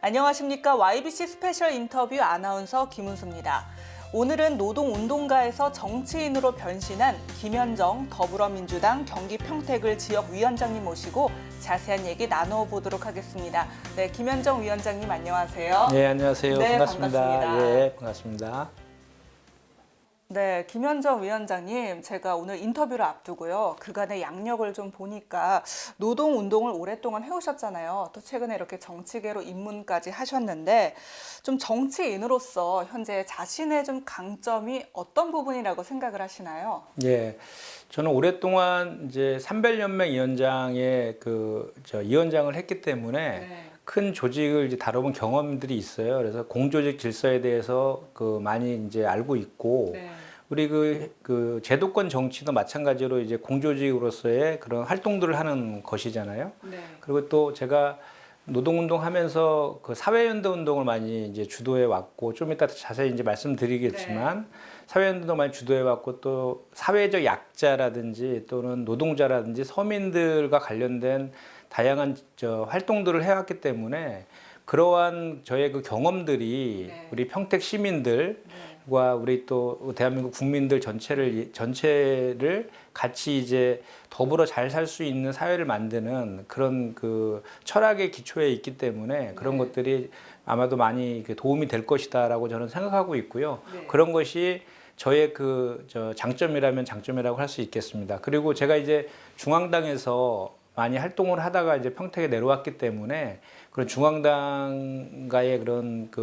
안녕하십니까. YBC 스페셜 인터뷰 아나운서 김은수입니다. 오늘은 노동운동가에서 정치인으로 변신한 김현정 더불어민주당 경기 평택을 지역위원장님 모시고 자세한 얘기 나눠보도록 하겠습니다. 네, 김현정 위원장님 안녕하세요. 네, 안녕하세요. 네, 반갑습니다. 반갑습니다. 예, 반갑습니다. 네, 김현정 위원장님, 제가 오늘 인터뷰를 앞두고요. 그간의 양력을 좀 보니까 노동운동을 오랫동안 해오셨잖아요. 또 최근에 이렇게 정치계로 입문까지 하셨는데 좀 정치인으로서 현재 자신의 좀 강점이 어떤 부분이라고 생각을 하시나요? 예, 저는 오랫동안 이제 산별연맹위원장의 위원장을 했기 때문에 네. 큰 조직을 이제 다뤄본 경험들이 있어요. 그래서 공조직 질서에 대해서 많이 이제 알고 있고, 네. 우리 제도권 정치도 마찬가지로 이제 공조직으로서의 그런 활동들을 하는 것이잖아요. 네. 그리고 또 제가 노동운동 하면서 그 사회연대 운동을 많이 이제 주도해 왔고, 좀 이따 자세히 이제 말씀드리겠지만, 사회연대도 많이 주도해 왔고, 또 사회적 약자라든지 또는 노동자라든지 서민들과 관련된 다양한 활동들을 해왔기 때문에 그러한 저의 그 경험들이 우리 평택 시민들과 우리 또 대한민국 국민들 전체를 같이 이제 더불어 잘 살 수 있는 사회를 만드는 그런 그 철학의 기초에 있기 때문에 그런 것들이 아마도 많이 도움이 될 것이다라고 저는 생각하고 있고요. 그런 것이 저의 장점이라면 장점이라고 할 수 있겠습니다. 그리고 제가 이제 중앙당에서 많이 활동을 하다가 이제 평택에 내려왔기 때문에 그런 중앙당과의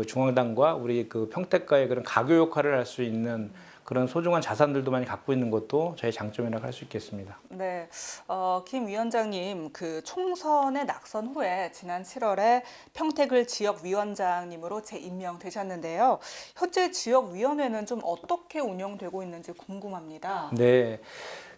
중앙당과 우리 평택과의 그런 가교 역할을 할 수 있는 그런 소중한 자산들도 많이 갖고 있는 것도 저의 장점이라고 할 수 있겠습니다. 네, 김 위원장님 그 총선에 낙선 후에 지난 7월에 평택을 지역위원장님으로 재임명되셨는데요. 현재 지역위원회는 좀 어떻게 운영되고 있는지 궁금합니다. 네,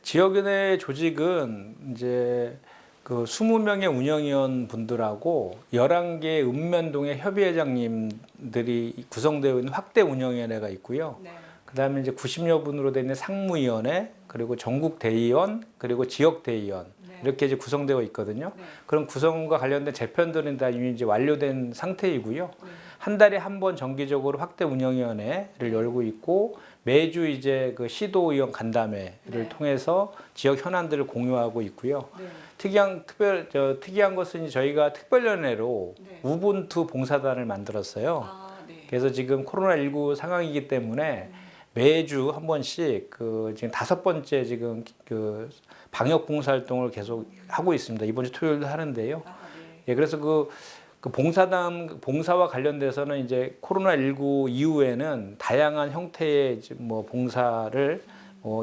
지역위원회 조직은 이제 20명의 운영위원 분들하고 11개의 읍면동의 협의회장님들이 구성되어 있는 확대 운영위원회가 있고요. 네. 그다음에 이제 90여 분으로 되어 있는 상무위원회, 그리고 전국 대의원, 그리고 지역 대의원 이렇게 이제 구성되어 있거든요. 그런 구성과 관련된 재편들은 다 이미 이제 완료된 상태이고요. 한 달에 한 번 정기적으로 확대 운영위원회를 열고 있고 매주 이제 시도의원 간담회를 통해서 지역 현안들을 공유하고 있고요. 특이한 것은 저희가 특별위원회로 우분투 봉사단을 만들었어요. 그래서 지금 코로나19 상황이기 때문에 매주 한 번씩 지금 5번째 지금 방역 봉사 활동을 계속 하고 있습니다. 이번 주 토요일도 하는데요. 예, 그래서 봉사와 관련돼서는 이제 코로나19 이후에는 다양한 형태의 봉사를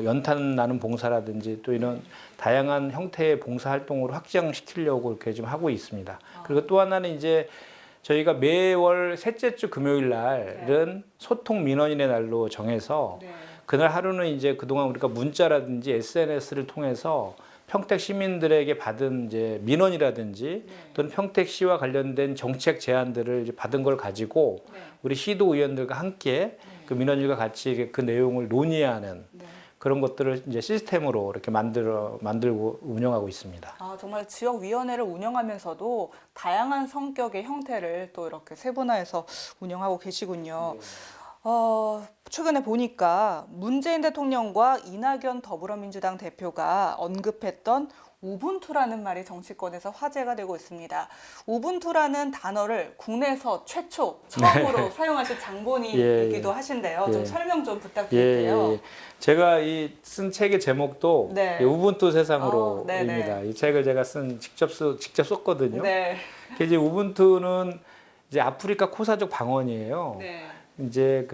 연탄 나는 봉사라든지 또 이런 다양한 형태의 봉사 활동으로 확장시키려고 이렇게 좀 하고 있습니다. 그리고 또 하나는 이제 저희가 매월 셋째 주 금요일 날은 소통 민원인의 날로 정해서 그날 하루는 이제 그동안 우리가 문자라든지 SNS를 통해서 평택 시민들에게 받은 이제 민원이라든지 또는 평택시와 관련된 정책 제안들을 이제 받은 걸 가지고 우리 시도 의원들과 함께 그 민원인과 같이 그 내용을 논의하는 그런 것들을 이제 시스템으로 이렇게 만들고 운영하고 있습니다. 정말 지역위원회를 운영하면서도 다양한 성격의 형태를 또 이렇게 세분화해서 운영하고 계시군요. 최근에 보니까 문재인 대통령과 이낙연 더불어민주당 대표가 언급했던 우분투라는 말이 정치권에서 화제가 되고 있습니다. 우분투라는 단어를 국내에서 최초 처음으로 사용하신 장본인이기도 하신데요. 좀 설명 좀 부탁드릴게요. 제가 쓴 책의 제목도 우분투 세상으로입니다. 이 책을 제가 직접 썼거든요. 이제 우분투는 이제 아프리카 코사족 방언이에요. 이제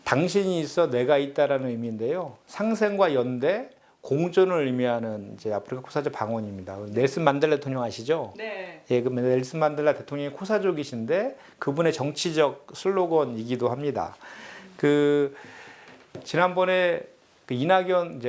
당신이 있어 내가 있다라는 의미인데요. 상생과 연대, 공존을 의미하는 이제 아프리카 코사족 방언입니다. 넬슨 만델라 대통령 아시죠? 예, 그 넬슨 만델라 대통령이 코사족이신데 그분의 정치적 슬로건이기도 합니다. 지난번에 이낙연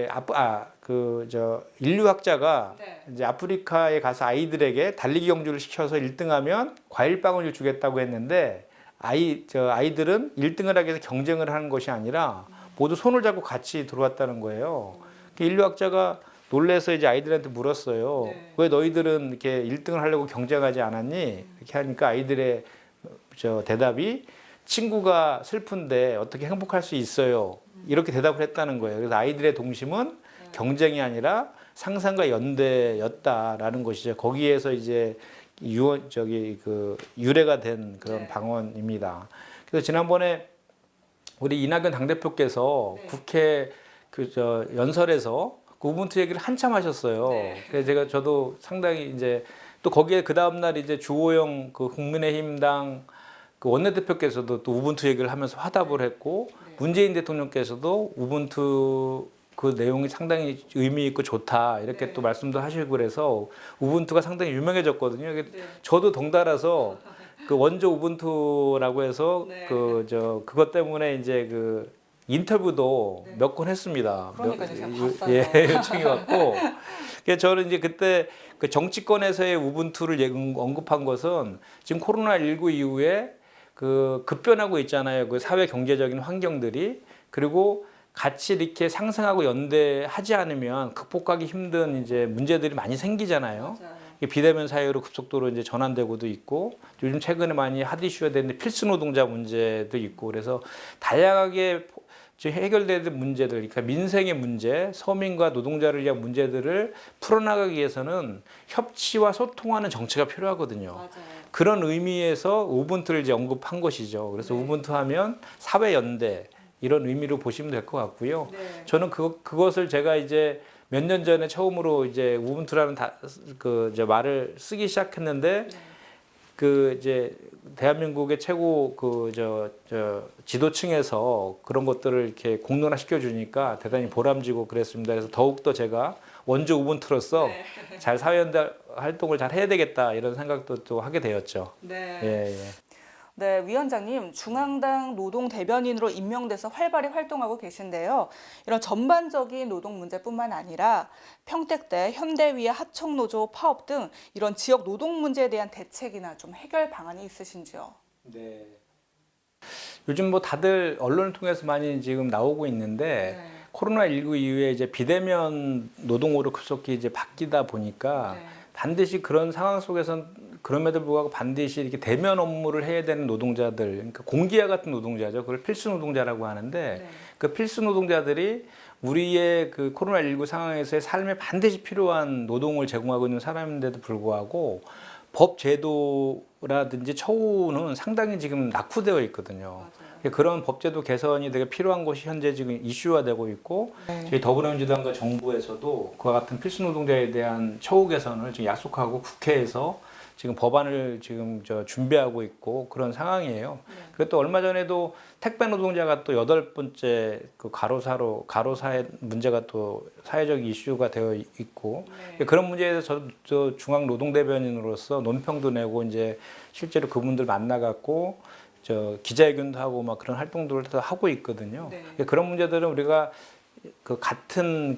인류학자가 이제 아프리카에 가서 아이들에게 달리기 경주를 시켜서 1등하면 과일빵을 주겠다고 했는데 아이들은 1등을 하기 위해서 경쟁을 하는 것이 아니라 모두 손을 잡고 같이 들어왔다는 거예요. 인류학자가 놀래서 이제 아이들한테 물었어요. 왜 너희들은 이렇게 1등을 하려고 경쟁하지 않았니? 이렇게 하니까 아이들의 대답이 친구가 슬픈데 어떻게 행복할 수 있어요? 이렇게 대답을 했다는 거예요. 그래서 아이들의 동심은 경쟁이 아니라 상상과 연대였다라는 것이죠. 거기에서 이제 유래가 된 그런 네. 방언입니다. 그래서 지난번에 우리 이낙연 당대표께서 네. 국회 연설에서 그 우분투 얘기를 한참 하셨어요. 네. 그래서 저도 상당히 이제 또 거기에 그 다음 날 이제 주호영 그 국민의힘당 그 원내대표께서도 또 우분투 얘기를 하면서 화답을 했고 네. 문재인 대통령께서도 우분투 그 내용이 상당히 의미 있고 좋다 이렇게 네. 또 말씀도 하시고 그래서 우분투가 상당히 유명해졌거든요. 네. 저도 덩달아서 그 원조 우분투라고 해서 네. 그것 때문에 이제 그 인터뷰도 네. 몇 건 했습니다. 그러니까요, 제가 봤어요. 예, 요청이 왔고. 그래서 저는 이제 그때 그 정치권에서의 우분투를 언급한 것은 지금 코로나19 이후에 그 급변하고 있잖아요. 그 사회 경제적인 환경들이. 그리고 같이 이렇게 상생하고 연대하지 않으면 극복하기 힘든 이제 문제들이 많이 생기잖아요. 맞아요. 이게 비대면 사회로 급속도로 이제 전환되고도 있고 요즘 최근에 많이 핫 이슈가 되는 필수 노동자 문제도 있고 그래서 다양하게 해결돼야 될 문제들, 그러니까 민생의 문제, 서민과 노동자를 위한 문제들을 풀어나가기 위해서는 협치와 소통하는 정치가 필요하거든요. 맞아요. 그런 의미에서 우분투를 이제 언급한 것이죠. 그래서 네. 우분투 하면 사회 연대 이런 의미로 보시면 될 것 같고요. 네. 저는 그것을 제가 이제 몇 년 전에 처음으로 이제 우분투라는 말을 쓰기 시작했는데 네. 그 이제 대한민국의 최고 지도층에서 그런 것들을 이렇게 공론화 시켜주니까 대단히 보람지고 그랬습니다. 그래서 더욱더 제가 원조 우분투로서 네. 잘 사회연대 활동을 잘 해야 되겠다 이런 생각도 또 하게 되었죠. 네. 예, 예. 네, 위원장님, 중앙당 노동 대변인으로 임명돼서 활발히 활동하고 계신데요. 이런 전반적인 노동 문제뿐만 아니라 평택대, 현대위의 하청노조 파업 등 이런 지역 노동 문제에 대한 대책이나 좀 해결 방안이 있으신지요? 네. 요즘 뭐 다들 언론을 통해서 많이 지금 나오고 있는데 네. 코로나19 이후에 이제 비대면 노동으로 급속히 이제 바뀌다 보니까 네. 반드시 그런 상황 속에선 그럼에도 불구하고 반드시 이렇게 대면 업무를 해야 되는 노동자들, 그러니까 공기와 같은 노동자죠. 그걸 필수 노동자라고 하는데 네. 그 필수 노동자들이 우리의 그 코로나19 상황에서의 삶에 반드시 필요한 노동을 제공하고 있는 사람인데도 불구하고 법 제도라든지 처우는 상당히 지금 낙후되어 있거든요. 맞아요. 그런 법제도 개선이 되게 필요한 것이 현재 지금 이슈화 되고 있고 네. 저희 더불어민주당과 정부에서도 그와 같은 필수 노동자에 대한 처우 개선을 지금 약속하고 국회에서 지금 법안을 지금 준비하고 있고 그런 상황이에요. 네. 그리고 또 얼마 전에도 택배 노동자가 또 8번째 그 가로사의 문제가 또 사회적 이슈가 되어 있고 네. 그런 문제에 대해서 저 중앙 노동대변인으로서 논평도 내고 이제 실제로 그분들 만나갖고 기자회견도 하고 막 그런 활동들을 다 하고 있거든요. 네. 그런 문제들은 우리가 그 같은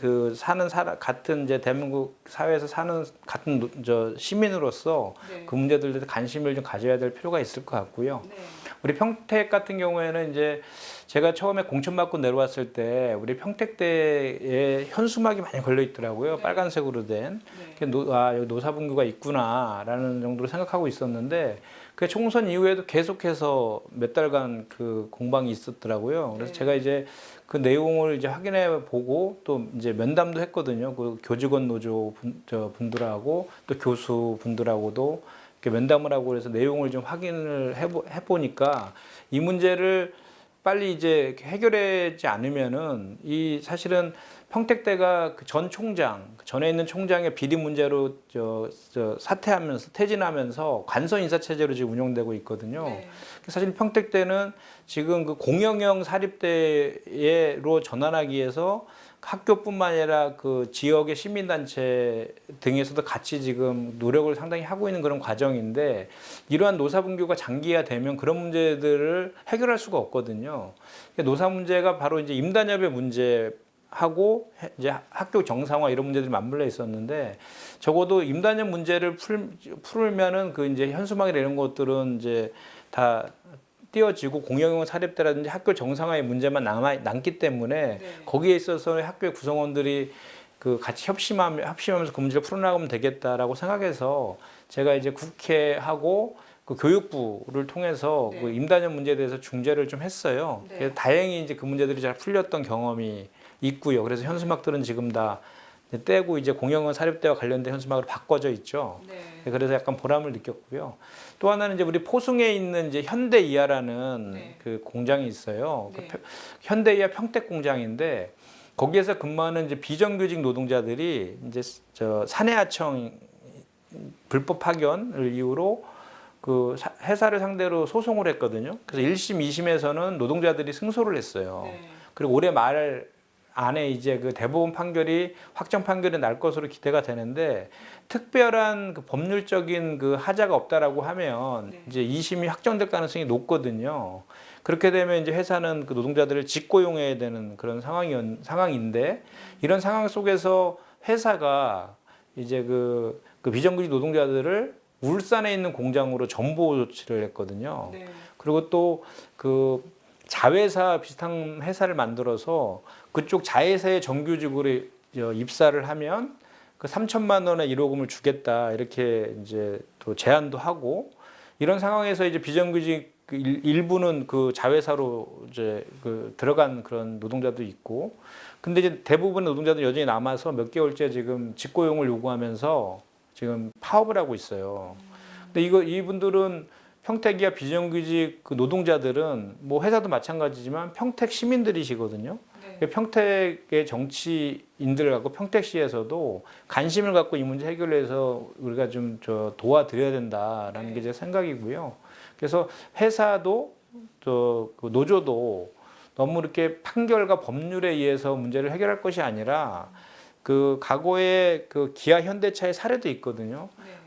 같은 이제 대한민국 사회에서 사는 같은 시민으로서 네. 그 문제들에 관심을 좀 가져야 될 필요가 있을 것 같고요. 네. 우리 평택 같은 경우에는 이제 제가 처음에 공천 받고 내려왔을 때 우리 평택대에 현수막이 많이 걸려 있더라고요. 네. 빨간색으로 된. 네. 여기 노사분규가 있구나라는 정도로 생각하고 있었는데 그 총선 이후에도 계속해서 몇 달간 그 공방이 있었더라고요. 그래서 네. 제가 이제 그 내용을 이제 확인해 보고 또 이제 면담도 했거든요. 그 교직원 노조 분들하고 또 교수 분들하고도 이렇게 면담을 하고 그래서 내용을 좀 확인을 해보니까 이 문제를 빨리 이제 해결하지 않으면은 이 사실은 평택대가 그 전 총장, 전에 있는 총장의 비리 문제로 사퇴하면서 퇴진하면서 관선 인사 체제로 지금 운영되고 있거든요. 네. 사실 평택대는 지금 그 공영형 사립대로 전환하기 위해서 학교뿐만 아니라 그 지역의 시민단체 등에서도 같이 지금 노력을 상당히 하고 있는 그런 과정인데 이러한 노사분규가 장기화되면 그런 문제들을 해결할 수가 없거든요. 노사 문제가 바로 이제 임단협의 문제하고 이제 학교 정상화 이런 문제들이 맞물려 있었는데 적어도 임단협 문제를 풀면은 그 이제 현수막이나 이런 것들은 이제 다 띄어지고 공영형 사립대라든지 학교 정상화의 문제만 남기 때문에 네. 거기에 있어서 학교의 구성원들이 그 같이 협심하면서 그 문제를 풀어나가면 되겠다라고 생각해서 제가 이제 국회하고 그 교육부를 통해서 네. 그 임단연 문제에 대해서 중재를 좀 했어요. 네. 그래서 다행히 이제 그 문제들이 잘 풀렸던 경험이 있고요. 그래서 현수막들은 지금 다 이제 떼고 이제 공영원 사립대와 관련된 현수막으로 바꿔져 있죠. 네. 그래서 약간 보람을 느꼈고요. 또 하나는 이제 우리 포승에 있는 이제 현대이하라는 네. 그 공장이 있어요. 네. 그 현대이하 평택 공장인데 거기에서 근무하는 이제 비정규직 노동자들이 이제 저 사내하청 불법 파견을 이유로 그 회사를 상대로 소송을 했거든요. 그래서 1심, 2심에서는 노동자들이 승소를 했어요. 네. 그리고 올해 말 안에 이제 그 대법원 판결이 확정 판결이 날 것으로 기대가 되는데 특별한 그 법률적인 그 하자가 없다라고 하면 네. 이제 2심이 확정될 가능성이 높거든요. 그렇게 되면 이제 회사는 그 노동자들을 직고용해야 되는 그런 상황인데 이런 상황 속에서 회사가 이제 그 비정규직 노동자들을 울산에 있는 공장으로 전보 조치를 했거든요. 네. 그리고 또 그 자회사 비슷한 회사를 만들어서 그쪽 자회사에 정규직으로 입사를 하면 그 3천만 원의 1호금을 주겠다 이렇게 이제 또 제안도 하고 이런 상황에서 이제 비정규직 일부는 그 자회사로 이제 그 들어간 그런 노동자도 있고 근데 이제 대부분의 노동자들 여전히 남아서 몇 개월째 지금 직고용을 요구하면서 지금 파업을 하고 있어요. 근데 이분들은 평택이야 비정규직 그 노동자들은 뭐 회사도 마찬가지지만 평택 시민들이시거든요. 네. 평택의 정치인들 갖고 평택시에서도 관심을 갖고 이 문제 해결해서 우리가 좀 도와드려야 된다라는 게 제 생각이고요. 그래서 회사도 또 그 노조도 너무 이렇게 판결과 법률에 의해서 문제를 해결할 것이 아니라 그 과거에 그 기아 현대차의 사례도 있거든요. 네.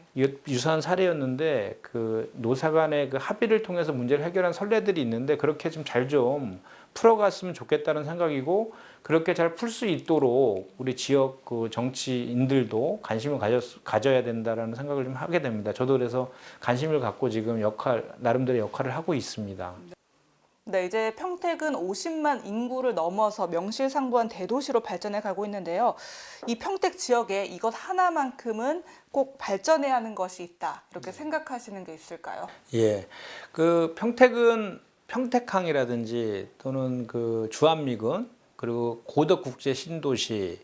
유사한 사례였는데 그 노사 간의 그 합의를 통해서 문제를 해결한 선례들이 있는데 그렇게 좀 잘 좀 풀어갔으면 좋겠다는 생각이고 그렇게 잘 풀 수 있도록 우리 지역 그 정치인들도 관심을 가져야 된다라는 생각을 좀 하게 됩니다. 저도 그래서 관심을 갖고 지금 나름대로 역할을 하고 있습니다. 네, 이제 평택은 50만 인구를 넘어서 명실상부한 대도시로 발전해 가고 있는데요. 이 평택 지역에 이것 하나만큼은 꼭 발전해야 하는 것이 있다. 이렇게 생각하시는 게 있을까요? 예. 그 평택은 평택항이라든지 또는 그 주한미군 그리고 고덕 국제 신도시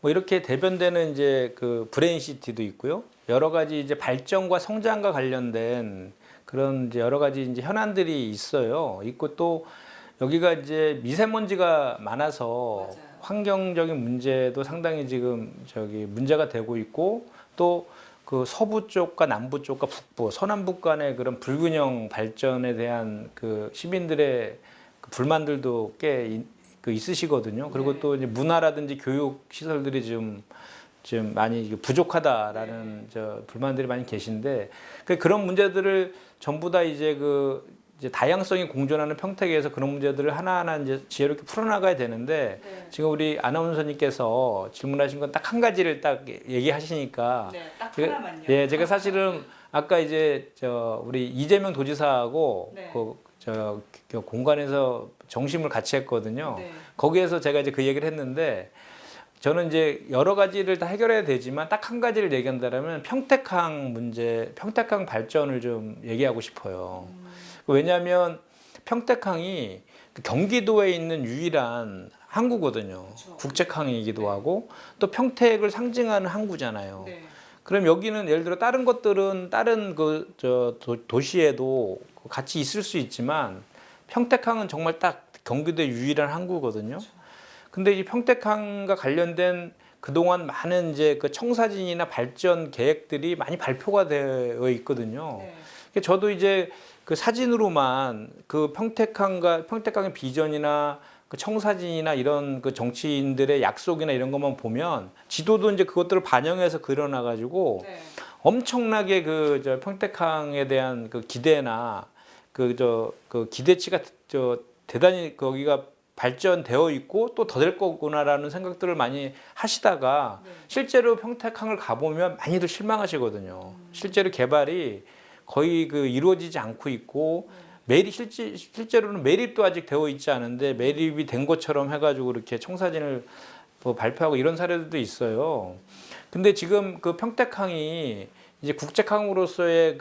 뭐 이렇게 대변되는 이제 그 브레인시티도 있고요. 여러 가지 이제 발전과 성장과 관련된 그런 이제 여러 가지 이제 현안들이 있어요. 있고 또 여기가 이제 미세먼지가 많아서 맞아요. 환경적인 문제도 상당히 지금 문제가 되고 있고 또 그 서부 쪽과 남부 쪽과 북부, 서남북 간의 그런 불균형 발전에 대한 그 시민들의 그 불만들도 꽤 있으시거든요. 그리고 네. 또 이제 문화라든지 교육 시설들이 좀 많이 부족하다라는 불만들이 많이 계신데 그런 문제들을 전부 다 이제 이제 다양성이 공존하는 평택에서 그런 문제들을 하나하나 이제 지혜롭게 풀어나가야 되는데 네. 지금 우리 아나운서님께서 질문하신 건 딱 한 가지를 딱 얘기하시니까 네, 딱 제가, 하나만요. 예, 제가 사실은 아까 이제 우리 이재명 도지사하고 네. 그 공간에서 정심을 같이 했거든요. 네. 거기에서 제가 이제 그 얘기를 했는데 저는 이제 여러 가지를 다 해결해야 되지만 딱 한 가지를 얘기한다면 평택항 문제, 평택항 발전을 좀 얘기하고 싶어요. 왜냐하면 평택항이 경기도에 있는 유일한 항구거든요. 그렇죠. 국책항이기도 네. 하고 또 평택을 상징하는 항구잖아요. 네. 그럼 여기는 예를 들어 다른 것들은 다른 도시에도 같이 있을 수 있지만 평택항은 정말 딱 경기도의 유일한 항구거든요. 근데 이 평택항과 관련된 그동안 많은 이제 그 청사진이나 발전 계획들이 많이 발표가 되어 있거든요. 네. 저도 이제 그 사진으로만 그 평택항의 비전이나 그 청사진이나 이런 그 정치인들의 약속이나 이런 것만 보면 지도도 이제 그것들을 반영해서 그려놔가지고 네. 엄청나게 평택항에 대한 그 기대나 그 기대치가 대단히 거기가 발전되어 있고 또 더 될 거구나라는 생각들을 많이 하시다가 네. 실제로 평택항을 가보면 많이들 실망하시거든요. 실제로 개발이 거의 이루어지지 않고 있고 실제로는 매립도 아직 되어 있지 않은데 매립이 된 것처럼 해가지고 이렇게 청사진을 발표하고 이런 사례들도 있어요. 근데 지금 그 평택항이 이제 국책항으로서의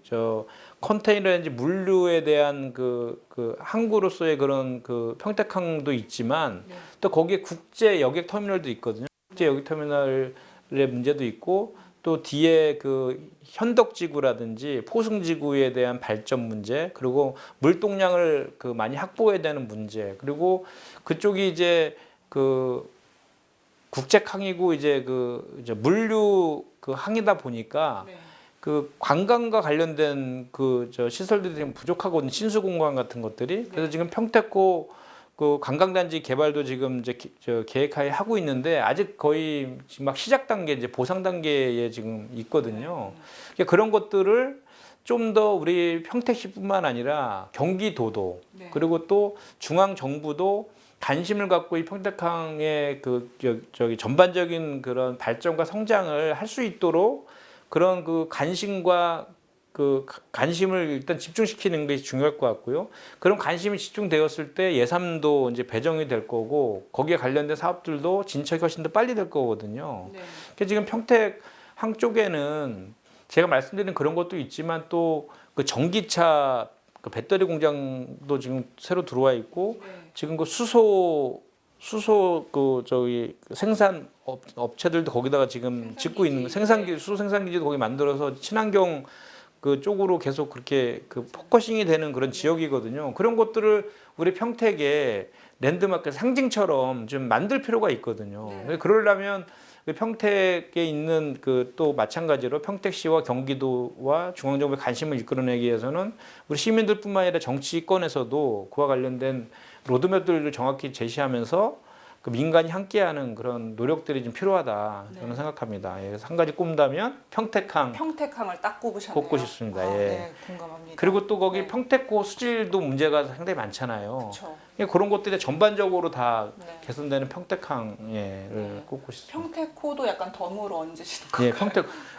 저 컨테이너라든지 물류에 대한 그 항구로서의 그런 그 평택항도 있지만 네. 또 거기에 국제 여객 터미널도 있거든요. 국제 여객 터미널의 문제도 있고 또 뒤에 그 현덕지구라든지 포승지구에 대한 발전 문제 그리고 물동량을 그 많이 확보해야 되는 문제 그리고 그쪽이 이제 그 국제항이고 이제 그 이제 물류 그 항이다 보니까 네. 그 관광과 관련된 그 저 시설들이 좀 부족하거든요. 신수공간 같은 것들이. 그래서 네. 지금 평택고 그 관광단지 개발도 지금 이제 저 계획하에 하고 있는데 아직 거의 지금 막 시작 단계 이제 보상 단계에 지금 있거든요. 그러니까 그런 것들을 좀 더 우리 평택시뿐만 아니라 경기도도 네. 그리고 또 중앙 정부도 관심을 갖고 이 평택항의 그 저기 전반적인 그런 발전과 성장을 할 수 있도록 그런 그 관심과 그 관심을 일단 집중시키는 것이 중요할 것 같고요. 그런 관심이 집중되었을 때 예산도 이제 배정이 될 거고 거기에 관련된 사업들도 진척이 훨씬 더 빨리 될 거거든요. 네. 그러니까 지금 평택항 쪽에는 제가 말씀드린 그런 것도 있지만 또 그 전기차 그 배터리 공장도 지금 새로 들어와 있고 네. 지금 그 수소 그 저기 생산 업체들도 거기다가 지금 짓고 있는 거, 생산기 수소 생산기지도 거기 만들어서 친환경 그 쪽으로 계속 그렇게 그 포커싱이 되는 그런 지역이거든요. 그런 것들을 우리 평택에 랜드마크 상징처럼 좀 만들 필요가 있거든요. 네. 그러려면 평택에 있는 그 또 마찬가지로 평택시와 경기도와 중앙정부의 관심을 이끌어내기 위해서는 우리 시민들뿐만 아니라 정치권에서도 그와 관련된 로드맵들을 정확히 제시하면서 그 민간이 함께하는 그런 노력들이 좀 필요하다 저는 네. 생각합니다. 예, 그래서 한 가지 꼽는다면 평택항 평택항을 딱 꼽으셨네요. 꼽고 싶습니다. 아, 예. 네, 공감합니다. 그리고 또 거기 네. 평택고 수질도 문제가 상당히 많잖아요. 그렇죠. 그러니까 그런 것들이 전반적으로 다 네. 개선되는 평택항을 네. 꼽고 싶습니다. 평택호도 약간 덤으로 얹으시는 거. 예,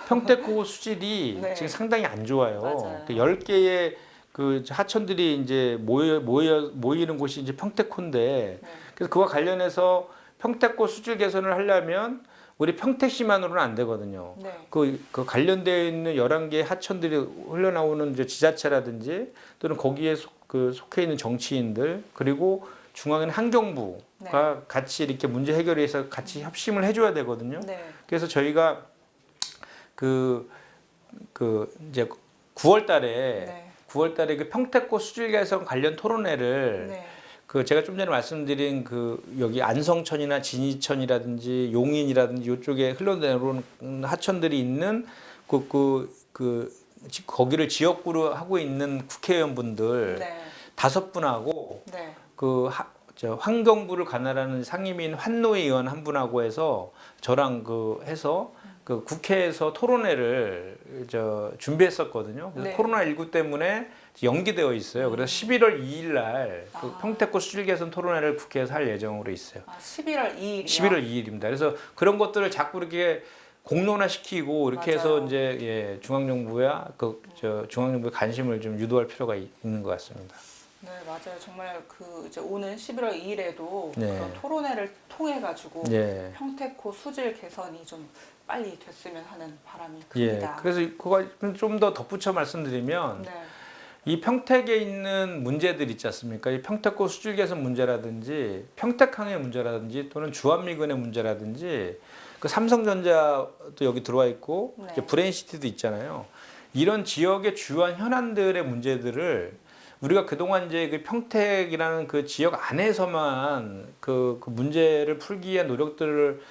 평택고 수질이 네. 지금 상당히 안 좋아요. 맞아요. 그 10개의 그 하천들이 이제 모이는 곳이 이제 평택호인데 네. 그래서 그와 관련해서 평택고 수질 개선을 하려면 우리 평택시만으로는 안 되거든요. 네. 그 관련되어 있는 11개의 하천들이 흘러나오는 이제 지자체라든지 또는 거기에 속해 있는 정치인들 그리고 중앙에는 환경부가 네. 같이 이렇게 문제 해결에 위해서 같이 협심을 해줘야 되거든요. 네. 그래서 저희가 그 이제 9월 달에 네. 그 평택고 수질 개선 관련 토론회를 네. 그 제가 좀 전에 말씀드린 그 여기 안성천이나 진이천이라든지 용인이라든지 이쪽에 흘러내려오는 하천들이 있는 거기를 지역구로 하고 있는 국회의원분들 네. 5분하고 네. 저 환경부를 관할하는 상임위인 환노위 의원 한 분하고 해서 저랑 해서 그 국회에서 토론회를 준비했었거든요. 그래서 네. 코로나19 때문에 연기되어 있어요. 그래서 11월 2일 날 그 평택고 수질 개선 토론회를 국회에서 할 예정으로 있어요. 11월 2일이요. 11월 2일입니다. 그래서 그런 것들을 자꾸 이렇게 공론화시키고 이렇게 맞아요. 해서 이제 중앙정부야 중앙정부의 관심을 좀 유도할 필요가 있는 것 같습니다. 네, 맞아요. 정말 이제 오는 11월 2일에도 네. 그런 토론회를 통해 가지고 예. 평택호 수질 개선이 좀 빨리 됐으면 하는 바람이 예. 큽니다. 그래서 그거 좀 더 덧붙여 말씀드리면 네. 이 평택에 있는 문제들 있지 않습니까? 이 평택고 수질 개선 문제라든지 평택항의 문제라든지 또는 주한미군의 문제라든지 그 삼성전자도 여기 들어와 있고 네. 이제 브레인시티도 있잖아요. 이런 지역의 주요한 현안들의 문제들을 우리가 그동안 이제 그 평택이라는 그 지역 안에서만 그 문제를 풀기 위한 노력들을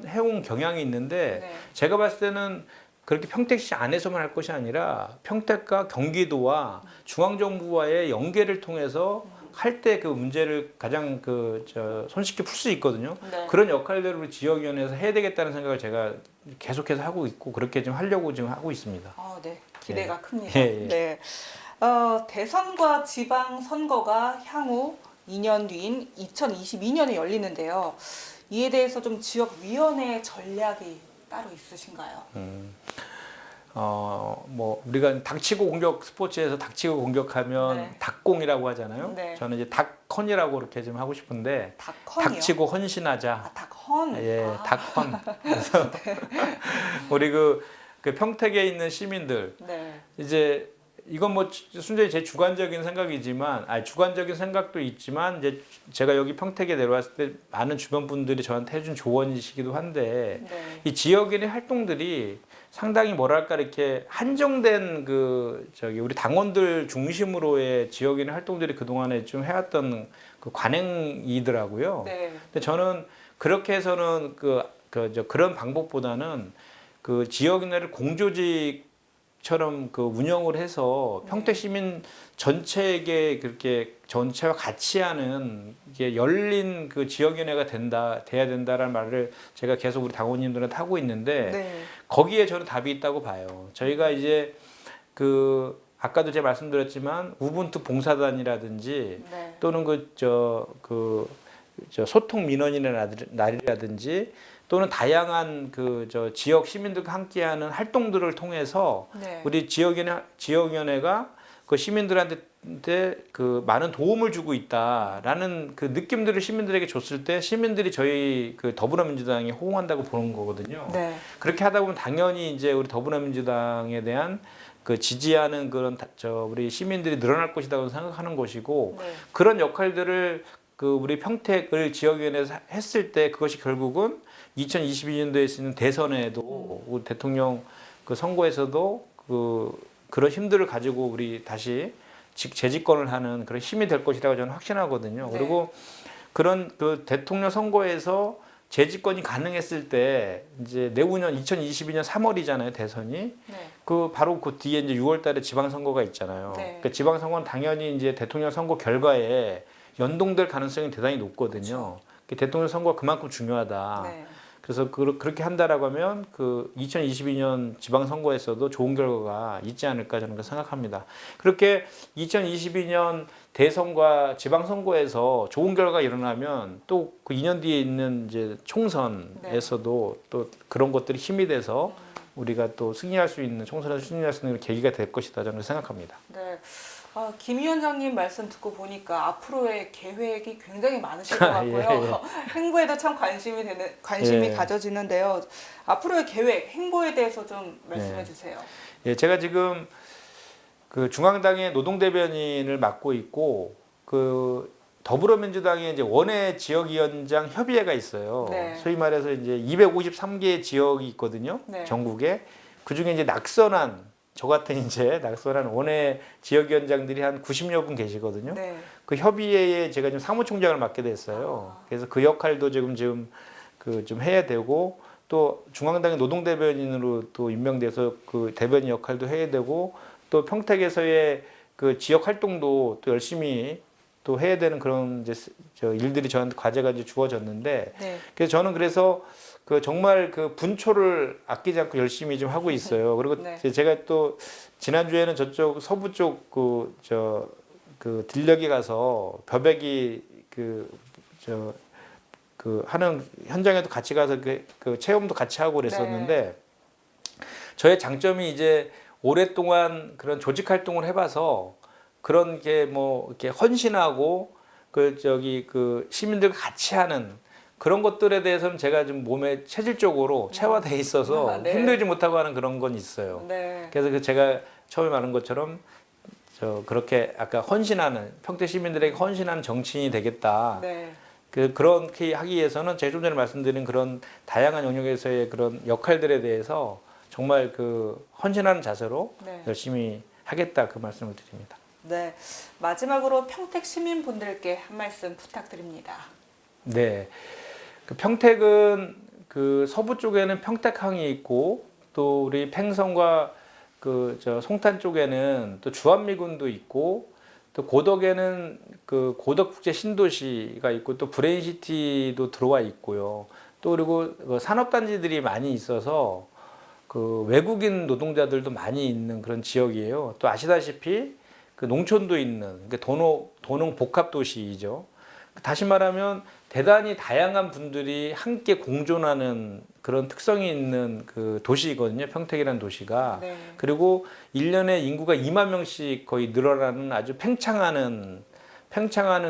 해온 경향이 있는데 네. 제가 봤을 때는 그렇게 평택시 안에서만 할 것이 아니라 평택과 경기도와 중앙정부와의 연계를 통해서 할 때 그 문제를 가장 손쉽게 풀 수 있거든요. 네. 그런 역할들을 우리 지역위원회에서 해야 되겠다는 생각을 제가 계속해서 하고 있고 그렇게 좀 하려고 지금 하고 있습니다. 네. 기대가 큽니다. 예, 예. 네. 대선과 지방 선거가 향후 2년 뒤인 2022년에 열리는데요. 이에 대해서 좀 지역 위원회 전략이 따로 있으신가요? 뭐 우리가 닥치고 공격 스포츠에서 닥치고 공격하면 네. 닭공이라고 하잖아요. 네. 저는 이제 닭헌이라고 그렇게 좀 하고 싶은데 닭헌이요? 닥치고 헌신하자. 닭헌. 예, 닭헌. 그래서 우리 그 평택에 있는 시민들 네. 이제 이건 뭐 순전히 제 주관적인 생각이지만, 주관적인 생각도 있지만 이제 제가 여기 평택에 내려왔을 때 많은 주변 분들이 저한테 해준 조언이시기도 한데 네. 이 지역인의 활동들이 상당히 뭐랄까 이렇게 한정된 우리 당원들 중심으로의 지역인의 활동들이 그 동안에 좀 해왔던 그 관행이더라고요. 네. 근데 저는 그렇게 해서는 그런 방법보다는 그 지역인회를 공조직처럼 그 운영을 해서 평택 시민 전체에게 그렇게 전체와 같이 하는 이게 열린 그 지역위원회가 돼야 된다라는 말을 제가 계속 우리 당원님들한테 하고 있는데 네. 거기에 저는 답이 있다고 봐요. 저희가 이제 아까도 제가 말씀드렸지만 우분투 봉사단이라든지 네. 또는 소통 민원인의 날이라든지 또는 다양한 지역 시민들과 함께하는 활동들을 통해서 네. 우리 지역위원회가 그 시민들한테 그 많은 도움을 주고 있다라는 그 느낌들을 시민들에게 줬을 때 시민들이 저희 그 더불어민주당에 호응한다고 보는 거거든요. 네. 그렇게 하다 보면 당연히 이제 우리 더불어민주당에 대한 그 지지하는 우리 시민들이 늘어날 것이라고 생각하는 것이고 네. 그런 역할들을 우리 평택을 지역위원회에서 했을 때 그것이 결국은 2022년도에 있는 대선에도 우리 대통령 그 선거에서도 그런 힘들을 가지고 우리 다시 재집권을 하는 그런 힘이 될 것이라고 저는 확신하거든요. 네. 그리고 그런 대통령 선거에서 재집권이 가능했을 때 이제 내후년 2022년 3월이잖아요, 대선이. 네. 바로 그 뒤에 이제 6월 달에 지방선거가 있잖아요. 네. 그러니까 지방선거는 당연히 이제 대통령 선거 결과에 연동될 가능성이 대단히 높거든요. 그렇죠. 대통령 선거가 그만큼 중요하다. 네. 그래서 그렇게 한다라고 하면 2022년 지방선거에서도 좋은 결과가 있지 않을까 저는 그렇게 생각합니다. 그렇게 2022년 대선과 지방선거에서 좋은 결과가 일어나면 또 그 2년 뒤에 있는 이제 총선에서도 또 그런 것들이 힘이 돼서 우리가 또 승리할 수 있는 총선에서 승리할 수 있는 계기가 될 것이다 저는 생각합니다. 네. 김 위원장님 말씀 듣고 보니까 앞으로의 계획이 굉장히 많으실 것 같고요. 행보에도 참 관심이 가져지는데요. 앞으로의 계획, 행보에 대해서 좀 말씀해 주세요. 예, 제가 지금 중앙당의 노동대변인을 맡고 있고 더불어민주당의 이제 원외 지역위원장 협의회가 있어요. 네. 소위 말해서 이제 253개 지역이 있거든요. 네. 전국에 그 중에 이제 저 같은 이제 낙선한 원외 지역위원장들이 한 90여 분 계시거든요. 네. 그 협의회에 제가 지금 사무총장을 맡게 됐어요. 그래서 그 역할도 지금 좀 해야 되고 또 중앙당의 노동대변인으로 또 임명돼서 그 대변인 역할도 해야 되고 또 평택에서의 그 지역 활동도 또 열심히 또 해야 되는 그런 이제 일들이 저한테 과제가 이제 주어졌는데 네. 그래서 저는 정말 분초를 아끼지 않고 열심히 좀 하고 있어요. 그리고 네. 제가 또 지난주에는 저쪽 서부 쪽 들녘에 가서 벼베기 하는 현장에도 같이 가서 체험도 같이 하고 그랬었는데 저의 장점이 이제 오랫동안 그런 조직 활동을 해봐서 그런 게 이렇게 헌신하고 시민들과 같이 하는 그런 것들에 대해서는 제가 좀 몸에 체질적으로 체화돼 있어서 네. 힘들지 못하고 하는 그런 건 있어요. 네. 그래서 제가 처음에 말한 것처럼 그렇게 아까 평택 시민들에게 헌신하는 정치인이 되겠다. 네. 그렇게 하기 위해서는 제가 좀 전에 말씀드린 그런 다양한 영역에서의 그런 역할들에 대해서 정말 헌신하는 자세로 네. 열심히 하겠다 그 말씀을 드립니다. 네. 마지막으로 평택 시민분들께 한 말씀 부탁드립니다. 네. 평택은 서부 쪽에는 평택항이 있고 또 우리 팽성과 송탄 쪽에는 또 주한미군도 있고 또 고덕에는 고덕국제 신도시가 있고 또 브레인시티도 들어와 있고요. 또 그리고 산업단지들이 많이 있어서 외국인 노동자들도 많이 있는 그런 지역이에요. 또 아시다시피 농촌도 있는 도농 복합 도시이죠. 다시 말하면 대단히 다양한 분들이 함께 공존하는 그런 특성이 있는 도시이거든요. 평택이라는 도시가. 네. 그리고 1년에 인구가 2만 명씩 거의 늘어나는 아주 팽창하는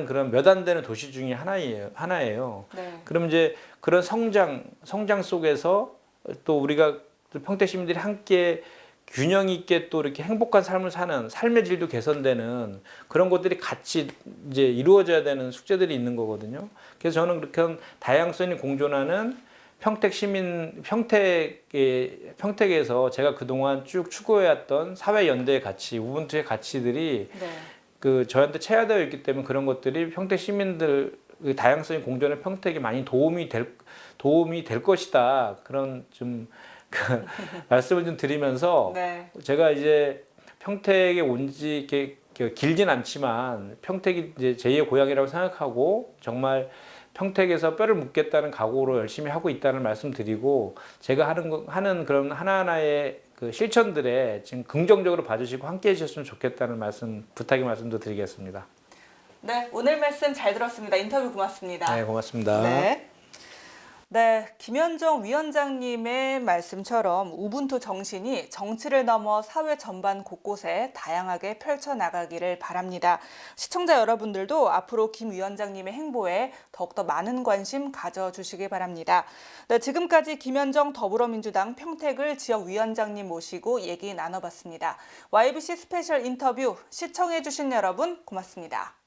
그런 몇 안 되는 도시 중에 하나예요. 네. 그럼 이제 그런 성장 속에서 또 우리가 또 평택 시민들이 함께 균형 있게 또 이렇게 행복한 삶을 사는 삶의 질도 개선되는 그런 것들이 같이 이제 이루어져야 되는 숙제들이 있는 거거든요. 그래서 저는 그렇게 다양성이 공존하는 평택에서 제가 그동안 쭉 추구해왔던 사회 연대의 가치, 우분투의 가치들이 네. 그 저한테 체화되어 있기 때문에 그런 것들이 평택 시민들 그 다양성이 공존의 평택에 많이 도움이 될 것이다. 그런 좀 그 말씀을 좀 드리면서 네. 제가 이제 평택에 온 지 이렇게 길진 않지만 평택이 이제 제2의 고향이라고 생각하고 정말 평택에서 뼈를 묻겠다는 각오로 열심히 하고 있다는 말씀드리고 제가 하는 그런 하나하나의 그 실천들에 지금 긍정적으로 봐주시고 함께해 주셨으면 좋겠다는 말씀도 드리겠습니다. 네, 오늘 말씀 잘 들었습니다. 인터뷰 고맙습니다. 네, 고맙습니다. 네. 네, 김현정 위원장님의 말씀처럼 우분투 정신이 정치를 넘어 사회 전반 곳곳에 다양하게 펼쳐나가기를 바랍니다. 시청자 여러분들도 앞으로 김 위원장님의 행보에 더욱더 많은 관심 가져주시기 바랍니다. 네, 지금까지 김현정 더불어민주당 평택을 지역위원장님 모시고 얘기 나눠봤습니다. YBC 스페셜 인터뷰 시청해주신 여러분 고맙습니다.